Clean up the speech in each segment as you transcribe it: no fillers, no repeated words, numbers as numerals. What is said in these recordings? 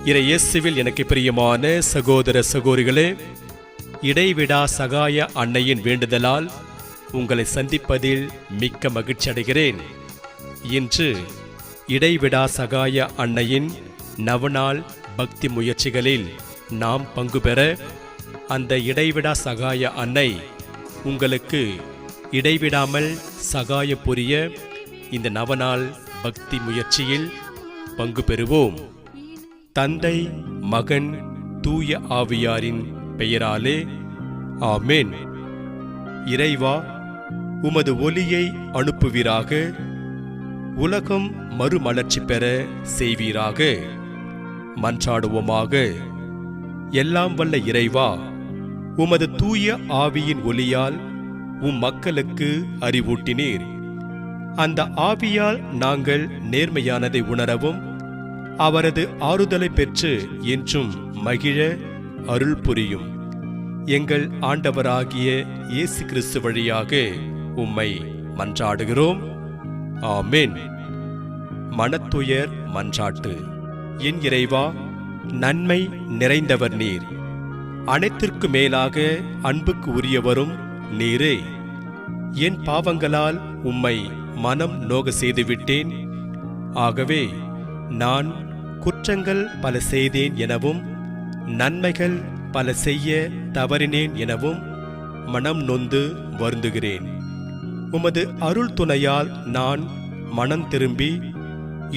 இயேசுவில் எனக்கு பிரியமான சகோதர சகோதரிகளே, இடைவிடா சகாய அன்னையின் வேண்டுதலால் உங்களை சந்திப்பதில் மிக்க மகிழ்ச்சி அடைகிறேன். இன்று இடைவிடா சகாய அன்னையின் நவநாள் பக்தி முயற்சிகளில் நாம் பங்கு பெற அந்த இடைவிடா சகாய அன்னை உங்களுக்கு இடைவிடாமல் சகாயம் புரிய இந்த நவநாள் பக்தி முயற்சியில் பங்கு பெறுவோம். தந்தை, மகன், தூய ஆவியாரின் பெயராலே ஆமென். இறைவா, உமது ஒளியை அனுப்புவீராக, உலகம் மறுமலர்ச்சி பெற செய்வீராக. மன்றாடுவோமாக. எல்லாம் வல்ல இறைவா, உமது தூய ஆவியின் ஒளியால் மக்களுக்கு அறிவூட்டினீர். அந்த ஆவியால் நாங்கள் நேர்மையானதை உணரவும் அவரது ஆறுதலை பெற்று என்றும் மகிழ அருள் புரியும். எங்கள் ஆண்டவராகிய இயேசு கிறிஸ்து வழியாக உம்மை மன்றாடுகிறோம். ஆமென். மனத்துயர் மன்றாட்டு. என் இறைவா, நன்மை நிறைந்தவர் நீர். அனைத்திற்கு மேலாக அன்புக்கு உரியவரும் நீரே. என் பாவங்களால் உம்மை மனம் நோக செய்துவிட்டேன். ஆகவே நான் குற்றங்கள் பல செய்தேன் எனவும் நன்மைகள் பல செய்ய தவறினேன் எனவும் மனம் நொந்து வருந்துகிறேன். உமது அருள் துணையால் நான் மனம் திரும்பி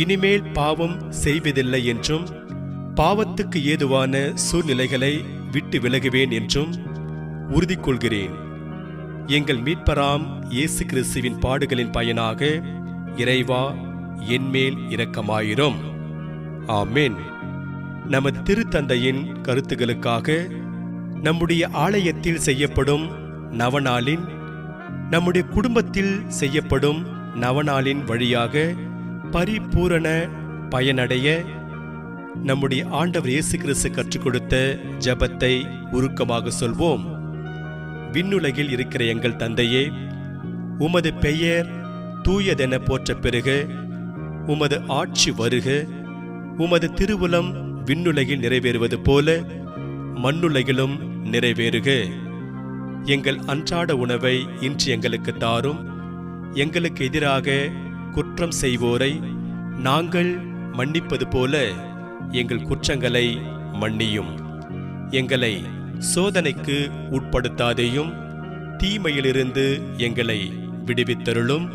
இனிமேல் பாவம் செய்வதில்லை என்றும் பாவத்துக்கு ஏதுவான சூழ்நிலைகளை விட்டு விலகுவேன் என்றும் உறுதி கொள்கிறேன். எங்கள் மீட்பராம் இயேசு கிறிஸ்துவின் பாடுகளின் பயனாக இறைவா, என்மேல் இரக்கமாயிரும். ஆமென். நமது திருத்தந்தையின் கருத்துகளுக்காக நம்முடைய ஆலயத்தில் செய்யப்படும் நவநாளின், நம்முடைய குடும்பத்தில் செய்யப்படும் நவநாளின் வழியாக பரிபூரண பயனடைய நம்முடைய ஆண்டவர் இயேசு கிறிஸ்து கற்றுக் கொடுத்த ஜெபத்தை உருக்கமாக சொல்வோம். விண்ணுலகில் இருக்கிற எங்கள் தந்தையே, உமது பெயர் தூயதென போற்ற பெறுக. உமது ஆட்சி வருக. உமது திருவுளம் விண்ணுலகில் நிறைவேறுவது போல மண்ணுலகிலும் நிறைவேறுக. எங்கள் அன்றாட உணவை இன்று எங்களுக்கு தாரும். எங்களுக்கு எதிராக குற்றம் செய்வோரை நாங்கள் மன்னிப்பது போல எங்கள் குற்றங்களை மன்னியும். எங்களை சோதனைக்கு உட்படுத்தாதேயும், தீமையிலிருந்து எங்களை விடுவித்தருளும்.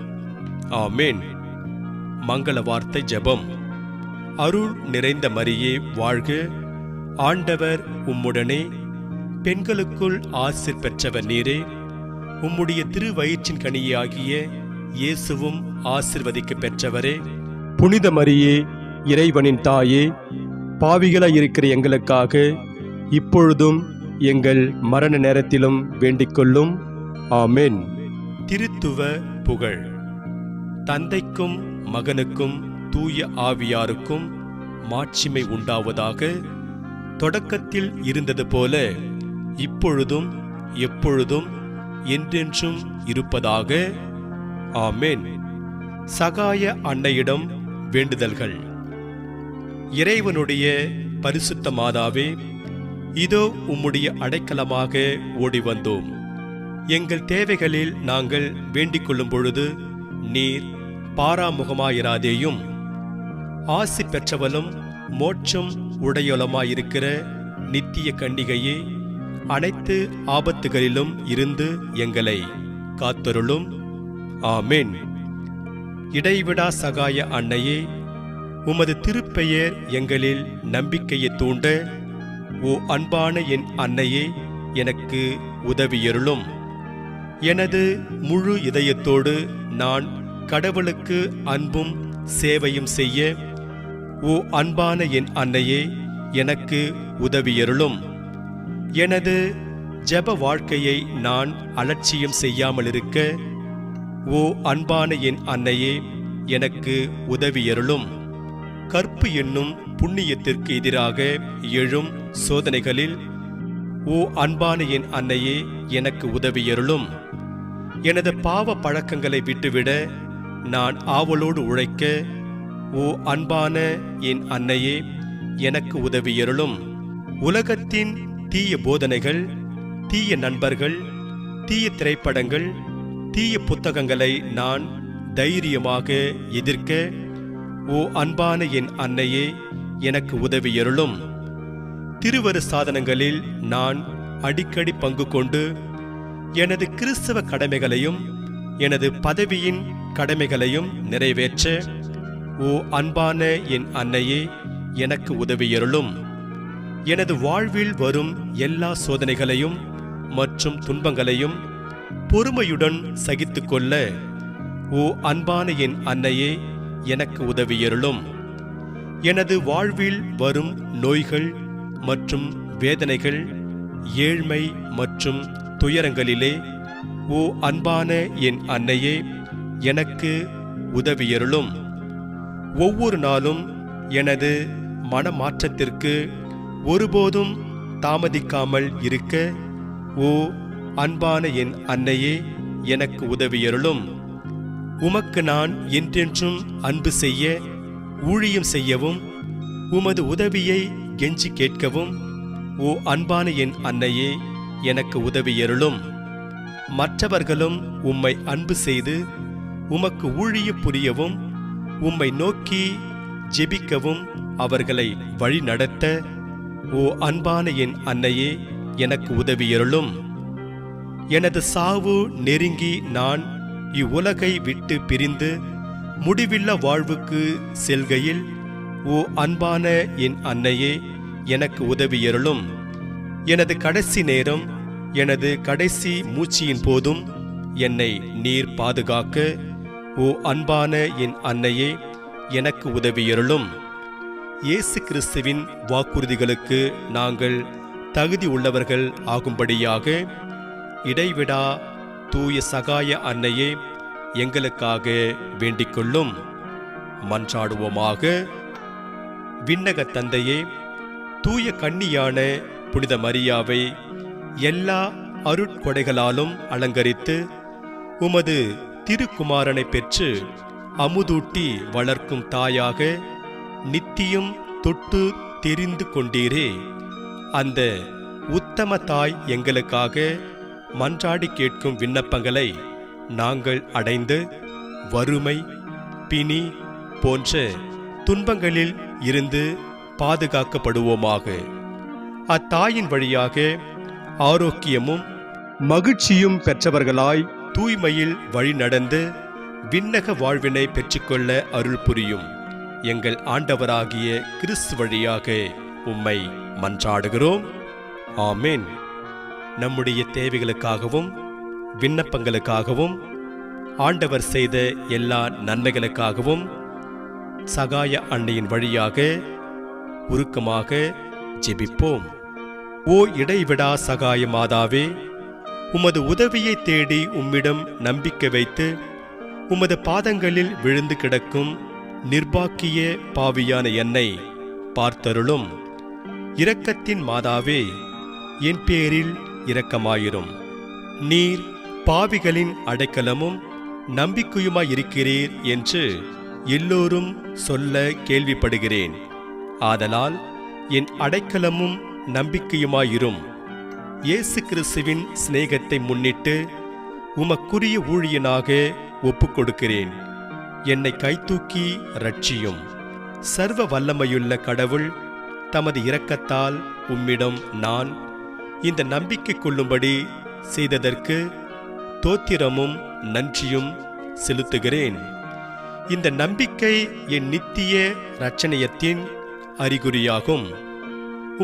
ஆமென். மங்கள வார்த்தை ஜெபம். அருள் நிறைந்த மரியே வாழ்க, ஆண்டவர் உம்முடனே, பெண்களுக்குள் ஆசீர் பெற்றவர் நீரே. உம்முடைய திருவயிற்றின் கனியாகிய இயேசுவும் ஆசீர்வதிக்க பெற்றவரே. புனித மரியே, இறைவனின் தாயே, பாவிகளாய் இருக்கிற எங்களுக்காக இப்பொழுதும் எங்கள் மரண நேரத்திலும் வேண்டிக்கொள்ளும். ஆமென். திருத்துவ புகழ். தந்தைக்கும் மகனுக்கும் தூய ஆவியாருக்கும் மாட்சிமை உண்டாவதாக. தொடக்கத்தில் இருந்தது போல இப்பொழுதும் எப்பொழுதும் என்றென்றும் இருப்பதாக. ஆமென். சகாய அன்னையிடம் வேண்டுதல்கள். இறைவனுடைய பரிசுத்த மாதாவே, இதோ உம்முடைய அடைக்கலமாக ஓடி வந்தோம். எங்கள் தேவைகளில் நாங்கள் வேண்டிக் கொள்ளும் பொழுது நீர் பாராமுகமாயிராதேயும். ஆசி பெற்றவளும் மோட்சம் உடையவளுமாயிருக்கிற நித்திய கன்னிகையே, அனைத்து ஆபத்துகளிலும் இருந்து எங்களை காத்தருளும். ஆமென். இடைவிடா சகாய அன்னையே, உமது திருப்பெயர் எங்களில் நம்பிக்கையை தூண்ட, ஓ அன்பான என் அன்னையே, எனக்கு உதவியருளும். எனது முழு இதயத்தோடு நான் கடவுளுக்கு அன்பும் சேவையும் செய்ய, ஓ அன்பான என் அன்னையே, எனக்கு உதவியருளும். எனது ஜெப வாழ்க்கையை நான் அலட்சியம் செய்யாமல் இருக்க, ஓ அன்பான என் அன்னையே, எனக்கு உதவியருளும். கற்பு என்னும் புண்ணியத்திற்கு எதிராக எழும் சோதனைகளில், ஓ அன்பான என் அன்னையே, எனக்கு உதவியருளும். எனது பாவ பழக்கங்களை விட்டுவிட நான் ஆவலோடு உழைக்க, ஓ அன்பான என் அன்னையே, எனக்கு உதவியருளும். உலகத்தின் தீய போதனைகள், தீய நண்பர்கள், தீய திரைப்படங்கள், தீய புத்தகங்களை நான் தைரியமாக எதிர்க்க ஓ அன்பான என் அன்னையே எனக்கு உதவியருளும். திருவரு சாதனங்களில் நான் அடிக்கடி பங்கு கொண்டு எனது கிறிஸ்தவ கடமைகளையும் எனது பதவியின் கடமைகளையும் நிறைவேற்ற ஓ அன்பான என் அன்னையே எனக்கு உதவியருளும். எனது வாழ்வில் வரும் எல்லா சோதனைகளையும் மற்றும் துன்பங்களையும் பொறுமையுடன் சகித்துக்கொள்ள ஓ அன்பான என் அன்னையே எனக்கு உதவியருளும். எனது வாழ்வில் வரும் நோய்கள் மற்றும் வேதனைகள், ஏழ்மை மற்றும் துயரங்களிலே ஓ அன்பான என் அன்னையே எனக்கு உதவியருளும். ஒவ்வொரு நாளும் எனது மனமாற்றத்திற்கு ஒருபோதும் தாமதிக்காமல் இருக்க ஓ அன்பான என் அன்னையே எனக்கு உதவியருளும். உமக்கு நான் என்றென்றும் அன்பு செய்ய, ஊழியம் செய்யவும், உமது உதவியை கெஞ்சி கேட்கவும் ஓ அன்பான என் அன்னையே எனக்கு உதவியருளும். மற்றவர்களும் உம்மை அன்பு செய்து உமக்கு ஊழியம் புரியவும், உம்மை நோக்கி ஜெபிக்கவும் அவர்களை வழி நடத்த ஓ அன்பான என் அன்னையே எனக்கு உதவியருளும். எனது சாவு நெருங்கி நான் இவ்வுலகை விட்டு பிரிந்து முடிவில்லா வாழ்வுக்கு செல்கையில் ஓ அன்பான என் அன்னையே எனக்கு உதவியருளும். எனது கடைசி நேரம், எனது கடைசி மூச்சியின் போதும் என்னை நீர் பாதுகாக்க ஓ அன்பான என் அன்னையே எனக்கு உதவியருளும். இயேசு கிறிஸ்துவின் வாக்குறுதிகளுக்கு நாங்கள் தகுதி உள்ளவர்கள் ஆகும்படியாக இடைவிடா தூய சகாய அன்னையே எங்களுக்காக வேண்டிக்கொள்ளும். மன்றாடுவோமாக. விண்ணக தந்தையே, தூய கன்னியான புனித மரியாவை எல்லா அருட்கொடைகளாலும் அலங்கரித்து உமது திருக்குமாரனை பெற்று அமுதூட்டி வளர்க்கும் தாயாக நித்தியம் தொட்டு தெரிந்து கொண்டீரே. அந்த உத்தம தாய் எங்களுக்காக மன்றாடி கேட்கும் விண்ணப்பங்களை நாங்கள் அடைந்து வறுமை, பிணி போன்ற துன்பங்களில் இருந்து பாதுகாக்கப்படுவோமாக. அத்தாயின் வழியாக ஆரோக்கியமும் மகிழ்ச்சியும் பெற்றவர்களாய் தூய்மையில் வழி நடந்து விண்ணக வாழ்வினை பெற்றுக்கொள்ள அருள் புரியும். எங்கள் ஆண்டவராகிய கிறிஸ்து வழியாக உம்மை மன்றாடுகிறோம். ஆமென். நம்முடைய தேவைகளுக்காகவும் விண்ணப்பங்களுக்காகவும் ஆண்டவர் செய்த எல்லா நன்மைகளுக்காகவும் சகாய அன்னையின் வழியாக உருக்கமாக ஜெபிப்போம். ஓ இடைவிடா சகாய மாதாவே, உமது உதவியை தேடி உம்மிடம் நம்பிக்கை வைத்து உமது பாதங்களில் விழுந்து கிடக்கும் நிர்பாக்கிய பாவியான என்னை பார்த்தருளும். இரக்கத்தின் மாதாவே, என் பேரில் இரக்கமாயிரும். நீர் பாவிகளின் அடைக்கலமும் நம்பிக்கையுமாயிருக்கிறீர் என்று எல்லோரும் சொல்ல கேள்விப்படுகிறேன். ஆதலால் என் அடைக்கலமும் நம்பிக்கையுமாயிரும். இயேசு கிறிஸ்துவின் சிநேகத்தை முன்னிட்டு உமக்குரிய ஊழியனாக ஒப்புக்கொடுக்கிறேன். என்னை கைதூக்கி ரட்சியும். சர்வ வல்லமையுள்ள கடவுள் தமது இரக்கத்தால் உம்மிடம் நான் இந்த நம்பிக்கை கொள்ளும்படி செய்ததற்கு தோத்திரமும் நன்றியும் செலுத்துகிறேன். இந்த நம்பிக்கை என் நித்திய இரட்சணியத்தின் அறிகுறியாகும்.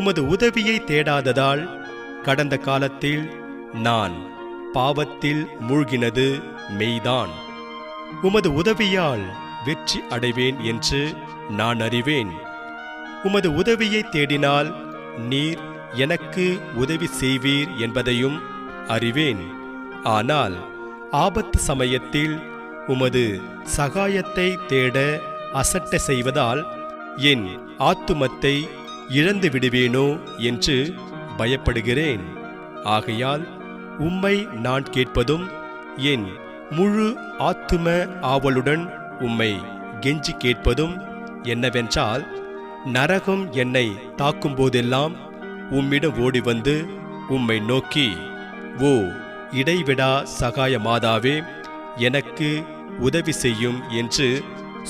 உமது உதவியை தேடாததால் கடந்த காலத்தில் நான் பாவத்தில் மூழ்கினது மெய்தான். உமது உதவியால் வெற்றி அடைவேன் என்று நான் அறிவேன். உமது உதவியை தேடினால் நீர் எனக்கு உதவி செய்வீர் என்பதையும் அறிவேன். ஆனால் ஆபத்து சமயத்தில் உமது சகாயத்தை தேட அசட்ட செய்வதால் என் ஆத்துமத்தை இழந்து விடுவேனோ என்று பயப்படுகிறேன். ஆகையால் உம்மை நான் கேட்பதும் என் முழு ஆத்தும ஆவலுடன் உம்மை கெஞ்சி கேட்பதும் என்னவென்றால், நரகம் என்னை தாக்கும் போதெல்லாம் உம்மிடம் ஓடி வந்து உம்மை நோக்கி, ஓ இடைவிடா சகாய மாதாவே, எனக்கு உதவி செய்யும் என்று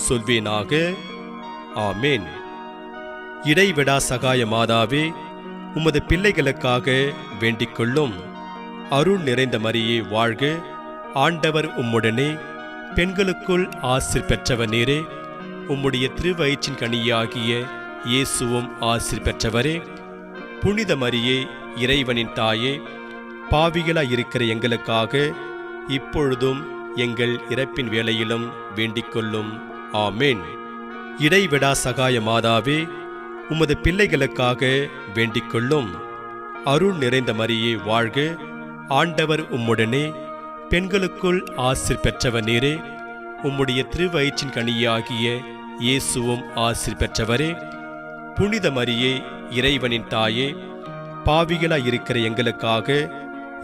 சொல்வேனாக. ஆமேன். இடைவிடா சகாய மாதாவே, உமது பிள்ளைகளுக்காக வேண்டிக் கொள்ளும். அருள் நிறைந்த மரியே வாழ்க, ஆண்டவர் உம்முடனே, பெண்களுக்குள் ஆசீர் பெற்றவர் நீரே. உம்முடைய திருவயிற்றின் கனியாகிய இயேசுவும் ஆசீர் பெற்றவரே. புனித மரியே, இறைவனின் தாயே, பாவிகளாய் இருக்கிற எங்களுக்காக இப்பொழுதும் எங்கள் இறப்பின் வேளையிலும் வேண்டிக் கொள்ளும். ஆமேன். இடைவிடா சகாய மாதாவே, உமது பிள்ளைகளுக்காக வேண்டிக் கொள்ளும். அருள் நிறைந்த மரியே வாழ்க, ஆண்டவர் உம்முடனே, பெண்களுக்குள் ஆசீர் பெற்றவர் நீரே. உம்முடைய திருவயிற்றின் கனியாகிய இயேசுவும் ஆசீர் பெற்றவரே. புனித மரியே, இறைவனின் தாயே, பாவிகளாய் இருக்கிற எங்களுக்காக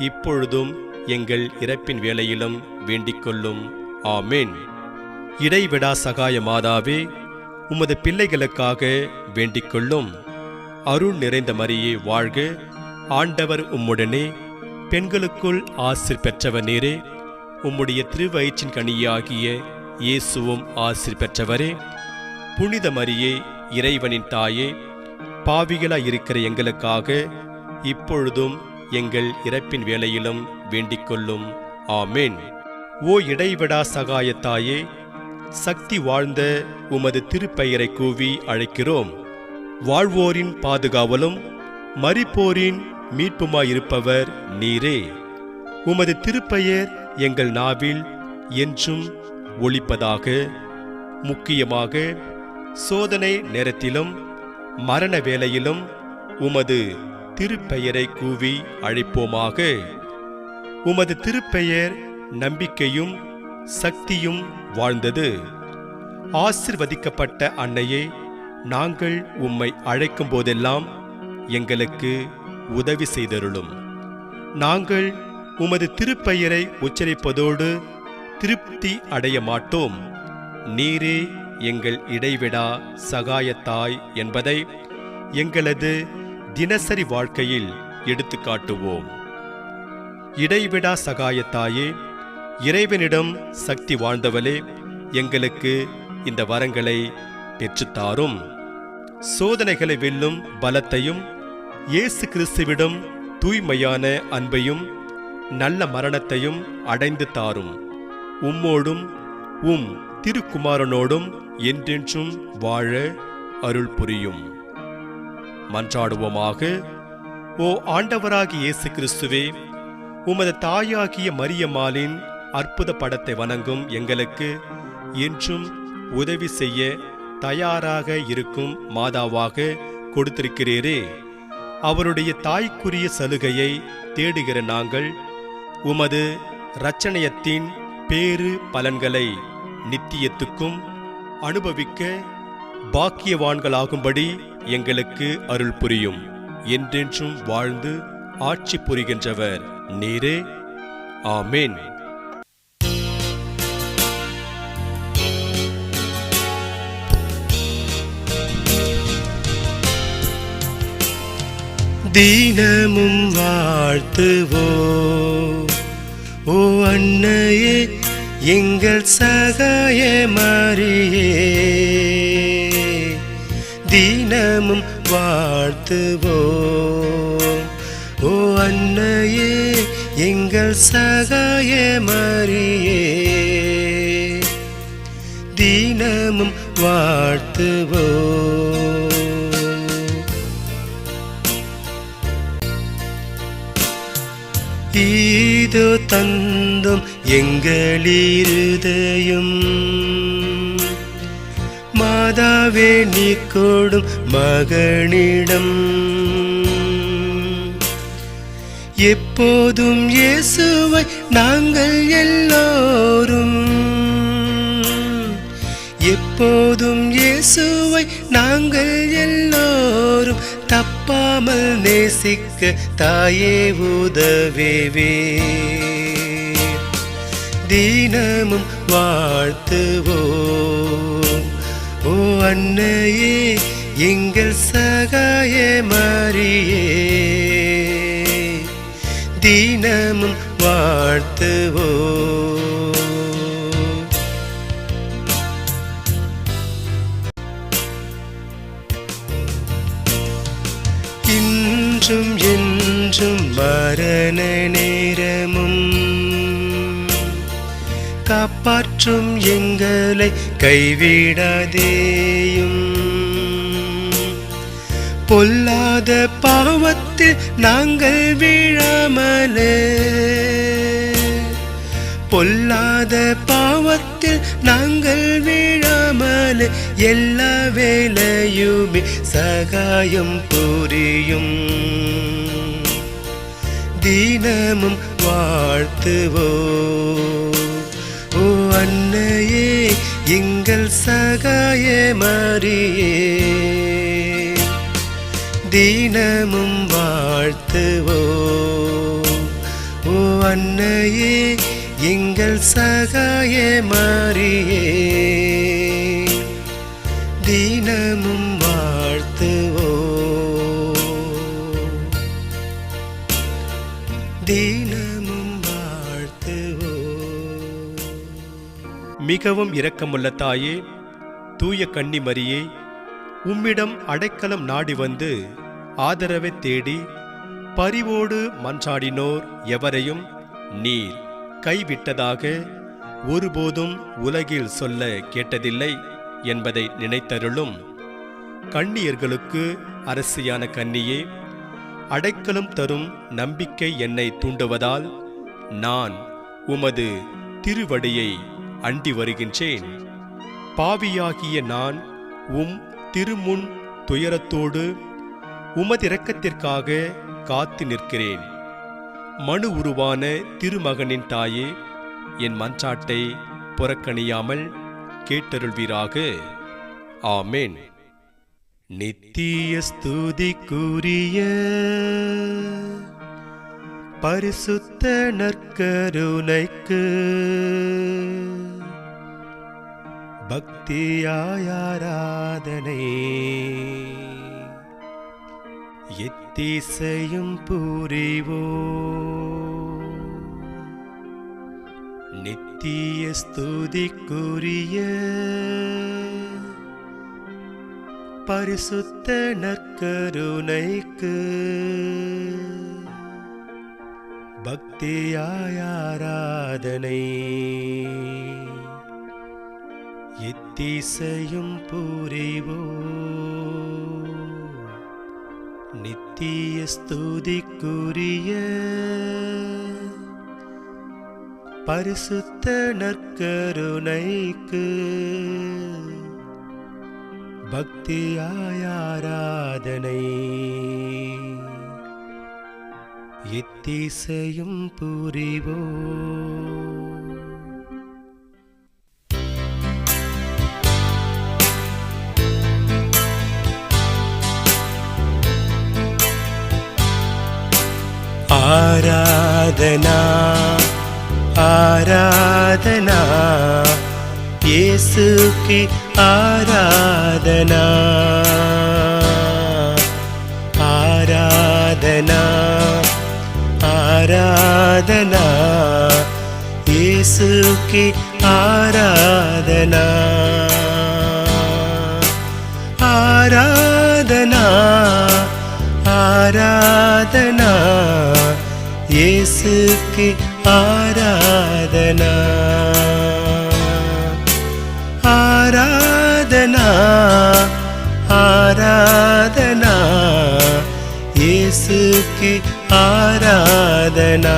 இப்பொழுதும் எங்கள் இறப்பின் வேளையிலும் வேண்டிக் கொள்ளும். ஆமேன். இடைவிடா சகாய மாதாவே, உமது பிள்ளைகளுக்காக வேண்டிக் கொள்ளும். அருள் நிறைந்த மரியே வாழ்க, ஆண்டவர் உம்முடனே, பெண்களுக்குள் ஆசீர் பெற்றவர் நீரே. உம்முடைய திருவயிற்றின் கனியாகிய இயேசுவும் ஆசீர் பெற்றவரே. புனித மரியே, இறைவனின் தாயே, பாவிகளாய் இருக்கிற எங்களுக்காக இப்பொழுதும் எங்கள் இறப்பின் வேளையிலும் வேண்டிக் கொள்ளும். ஆமேன். ஓ இடைவிடா சகாயத்தாயே, சக்தி வாழ்ந்த உமது திருப்பெயரை கூவி அழைக்கிறோம். வாழ்வோரின் பாதுகாவலும் மரிப்போரின் மீட்புமாயிருப்பவர் நீரே. உமது திருப்பெயர் எங்கள் நாவில் என்றும் ஒலிப்பதாக. முக்கியமாக சோதனை நேரத்திலும் மரண வேளையிலும் உமது திருப்பெயரை கூவி அழைப்போமாக. உமது திருப்பெயர் நம்பிக்கையும் சக்தியும் வாழ்ந்தது. ஆசிர்வதிக்கப்பட்ட அன்னையே, நாங்கள் உம்மை அழைக்கும் போதெல்லாம் எங்களுக்கு உதவி செய்தருளும். நாங்கள் உமது திருப்பெயரை உச்சரிப்பதோடு திருப்தி அடைய மாட்டோம். நீரே எங்கள் இடைவிடா சகாயத்தாய் என்பதை எங்களது தினசரி வாழ்க்கையில் எடுத்துக்காட்டுவோம். இடைவிடா சகாயத்தாயே, இறைவனிடம் சக்தி வாழ்ந்தவளே, எங்களுக்கு இந்த வரங்களை பெற்றுத்தாரும். சோதனைகளை வெல்லும் பலத்தையும், இயேசு கிறிஸ்துவிடம் தூய்மையான அன்பையும் நல்ல மரணத்தையும் அடைந்து தாரும். உம்மோடும் உம் திருக்குமாரனோடும் என்றென்றும் வாழ அருள் புரியும். மன்றாடுவோமாக. ஓ ஆண்டவராகிய இயேசு கிறிஸ்துவே, உமது தாயாகிய மரியம்மாளின் அற்புத படத்தை வணங்கும் எங்களுக்கு என்றும் உதவி செய்ய தயாராக இருக்கும் மாதாவாக கொடுத்திருக்கிறீரே. அவருடைய தாய்க்குரிய சலுகையை தேடுகிற நாங்கள் உமது இரட்சணியத்தின் பேறு பலன்களை நித்தியத்துக்கும் அனுபவிக்க பாக்கியவான்களாகும்படி எங்களுக்கு அருள் புரியும். என்றென்றும் வாழ்ந்து ஆட்சி புரிகின்றவர் நீரே. ஆமேன். தினமும் வாழ்த்துவோ ஓ அன்னையே, எங்கள் சகாய மரியே. தினமும் வாழ்த்துவோம் ஓ அன்னையே, எங்கள் சகாய மரியே. தினமும் வாழ்த்துவோம். ஈதோ தந்தும் எங்கள் இருதயம், மாதாவே நீர் கொடும் மகனிடம். எப்போதும் இயேசுவை நாங்கள் எல்லோரும், எப்போதும் இயேசுவை நாங்கள் எல்லோரும் தப்பாமல் நேசிக்க தாயே உதவேவே. தினமும் வாழ்த்துவோம் ஓ அன்னையே, எங்கள் சகாய மரியே தினமும் வாழ்த்துவோம். இன்றும் என்றும் மரண நேரமும் காப்பாற்றும் எங்களை கைவிடாதேயும். பொல்லாத பாவத்தில் நாங்கள் வீழாமலே, பொல்லாத பாவத்தில் நாங்கள் வீழாமலே எல்லா வேளையுமே சகாயம் புரியும். தினமும் வாழ்த்துவோம். ஓ அன்னையே எங்கள் சகாய மரியே தினமும் வாழ்த்துவோம். ஓ அன்னையே எங்கள் சகாய மரியே தினமும் வாழ்த்துவோம். தினமும் வாழ்த்துவோம். மிகவும் இரக்கமுள்ள தாயே, தூய கன்னி மரியே, உம்மிடம் அடைக்கலம் நாடி வந்து ஆதரவை தேடி பரிவோடு மன்றாடினோர் எவரையும் நீர் கைவிட்டதாக ஒருபோதும் உலகில் சொல்ல கேட்டதில்லை என்பதை நினைத்தருளும். கன்னியர்களுக்கு அரசியான கன்னியே, அடைக்கலம் தரும் நம்பிக்கை என்னை தூண்டுவதால் நான் உமது திருவடியை அண்டி வருகின்றேன். பாவியாகிய நான் உம் திருமுன் துயரத்தோடு உமதிரக்கத்திற்காக காத்து நிற்கிறேன். மனு உருவான திருமகனின் தாயே, என் மன்றாட்டை புறக்கணியாமல் கேட்டருள்வீராக. ஆமேன். நித்திய ஸ்துதிக்குரிய பரிசுத்த நற்கருணைக்கு பக்தியாய் ஆராதனை எத்திசையும் புரிவோம். நித்திய ஸ்துதிக்குரிய பரிசுத்த நற்கருணைக்கு பக்தியாய் ஆராதனை எத்திசையும் புரிவோம். நித்திய ஸ்துதிக்குரிய பரிசுத்த நற்கருணைக்கு பக்தியாய் ஆராதனை எத்திசையும் புரிவோம். ஆராதனா ஆராதனா இயேசுக்கு ஆராதனா ஆராதனா ஆராதனா இயேசுக்கு ஆராதனா ஆராதனா ஆராதனா இயேசுக்கு ஆராதனா ஆராதனா ஆராதனா இயேசுக்கு ஆராதனா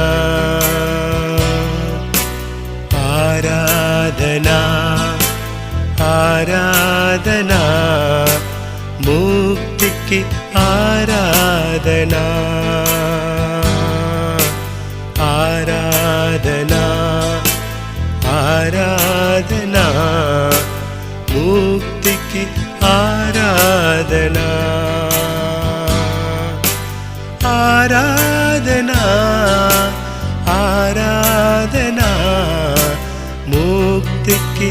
ஆராதனா ஆராதனா முக்திக்கு ஆராதனா ஆராதனா ஆராதனா முக்திக்கு ஆராதனா ஆராதனா ஆராதனா முக்திக்கு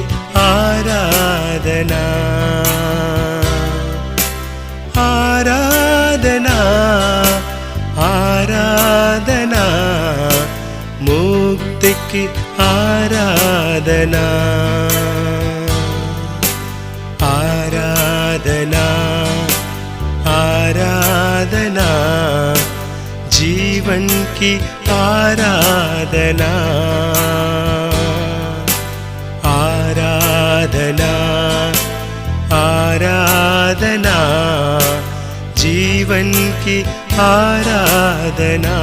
ஆராதனா ஆராதனா ஆராதனா आराधना जीवन की आराधना आराधना आराधना जीवन की आराधना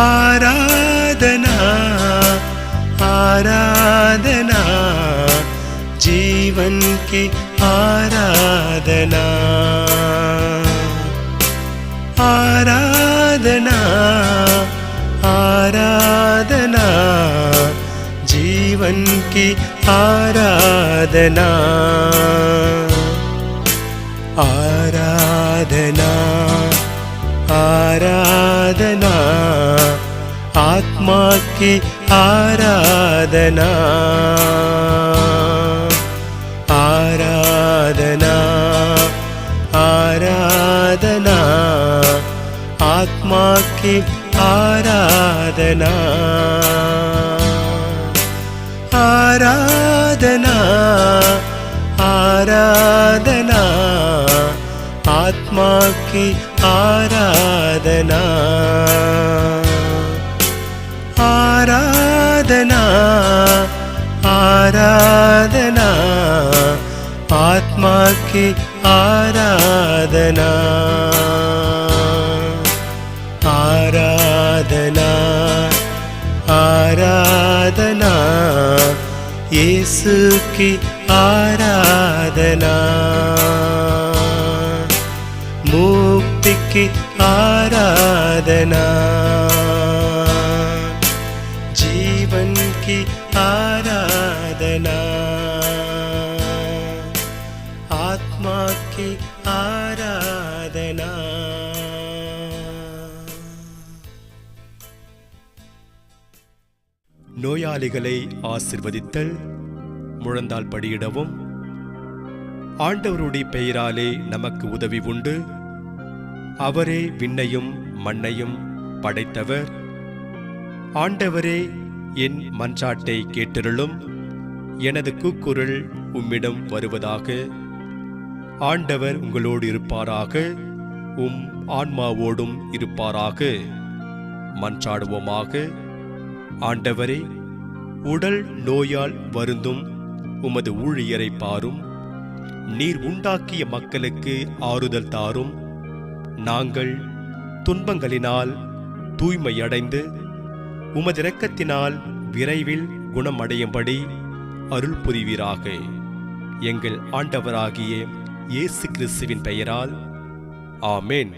आराधना आराधना जीवन की आराधना आराधना आराधना जीवन की आराधना आराधना आराधना आत्मा की आराधना आराधना आराधना आत्मा की आराधना आराधना आराधना आत्मा की आराधना आराधना आराधना आत्मा की आराधना आराधना आराधना यीशु की आराधना मुक्ति की आराधना जीवन की आराधना आत्मा की आराधना நோயாளிகளை ஆசிர்வதித்தல், முழந்தால் படியிடவும். ஆண்டவருடைய பெயராலே நமக்கு உதவி உண்டு. அவரே விண்ணையும் மண்ணையும் படைத்தவர். ஆண்டவரே, என் மன்றாட்டை கேட்டருளும். எனது கூக்குரல் உம்மிடம் வருவதாக. ஆண்டவர் உங்களோடு இருப்பாராக, உம் ஆன்மாவோடும் இருப்பாராக. மன்றாடுவோமாக. ஆண்டவரே, உடல் நோயால் வருந்தும் உமது ஊழியரை பாரும். நீர் உண்டாக்கிய மக்களுக்கு ஆறுதல் தாரும். நாங்கள் துன்பங்களினால் தூய்மையடைந்து உமது இரக்கத்தினால் விரைவில் குணமடையும்படி அருள் புரிவீராக. எங்கள் ஆண்டவராகிய இயேசு கிறிஸ்துவின் பெயரால் ஆமென்.